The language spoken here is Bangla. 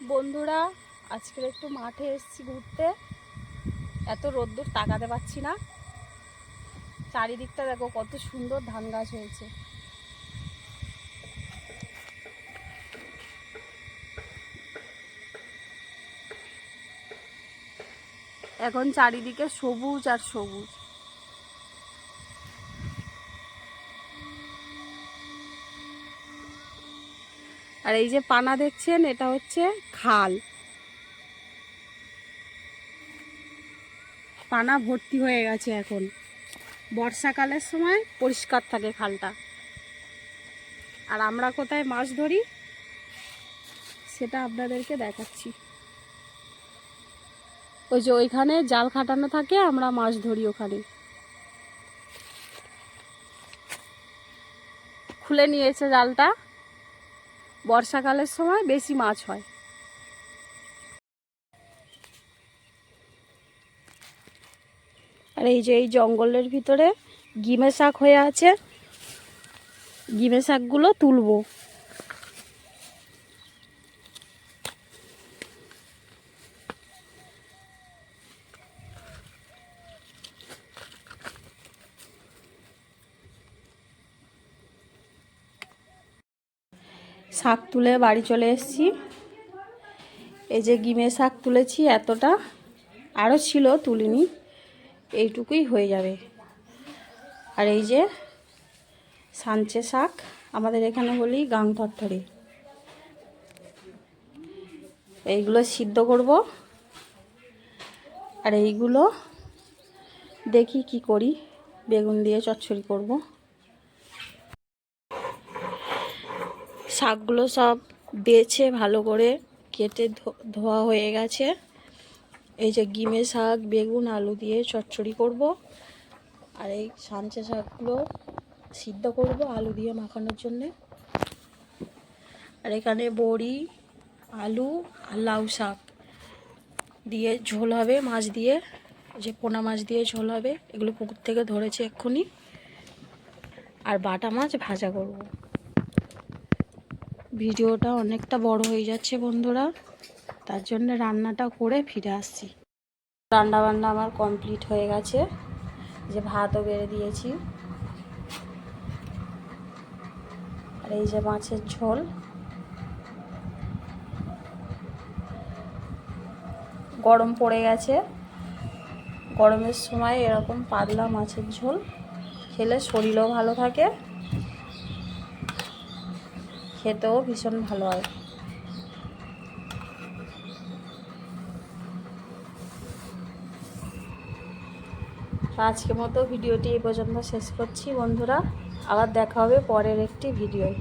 বন্ধুরা, আজকে একটু মাঠে এসেছি ঘুরতে। এত রোদ্দুর তাকাতে পারছি না। চারিদিকটা দেখো কত সুন্দর ধান গাছ হয়েছে। এখন চারিদিকে সবুজ আর সবুজ। আর এই যে পানা দেখছেন, এটা হচ্ছে খাল। পানা ভর্তি হয়ে গেছে। এখন বর্ষাকালের সময় পরিষ্কার থাকে খালটা। আর আমরা কোথায় মাছ ধরি সেটা আপনাদেরকে দেখাচ্ছি। ওই যে ওইখানে জাল খাটানো থাকে, আমরা মাছ ধরি ওখানে। খুলে নিয়েছে জালটা। বর্ষাকালের সময় বেশি মাছ হয়। আর এই যে এই জঙ্গলের ভিতরে গিমে শাক হয়ে আছে, গিমে শাকগুলো তুলবো। শাক তুলে বাড়ি চলে এসেছি। এই যে গিমে শাক তুলেছি এতটা, আরও ছিল তুলিনি, এইটুকুই হয়ে যাবে। আর এই যে সাঞ্চে শাক, আমাদের এখানে বলি গাং থরথরে। এইগুলো সিদ্ধ করব। আর এইগুলো দেখি কি করি, বেগুন দিয়ে চচ্চড়ি করব। শাকগুলো সব বেছে ভালো করে কেটে ধোয়া হয়ে গেছে। এই যে গিমে শাক, বেগুন, আলু দিয়ে চচ্চড়ি করব। আর এই সাঞ্চে শাকগুলো সিদ্ধ করব আলু দিয়ে মাখানোর জন্যে। আর এখানে বড়ি, আলু আর লাউ শাক দিয়ে ঝোল হবে মাছ দিয়ে, যে পোনা মাছ দিয়ে ঝোল হবে। এগুলো পুকুর থেকে ধরেছে এক্ষুনি। আর বাটা মাছ ভাজা করব। ভিডিওটা অনেকটা বড় হয়ে যাচ্ছে বন্ধুরা, তার জন্য রান্নাটা করে ফিরে আসছি। রান্না বান্না আমার কমপ্লিট হয়ে গেছে। যে ভাতও বেড়ে দিয়েছি। আর এই যে মাছের ঝোল। গরম পড়ে গেছে, গরমের সময় এরকম পাতলা মাছের ঝোল খেলে শরীরও ভালো থাকে, খেতেও ভীষণ ভালো হয়। আজকের মতো ভিডিওটি এই পর্যন্ত শেষ করছি বন্ধুরা। আবার দেখা হবে পরের একটি ভিডিওয়।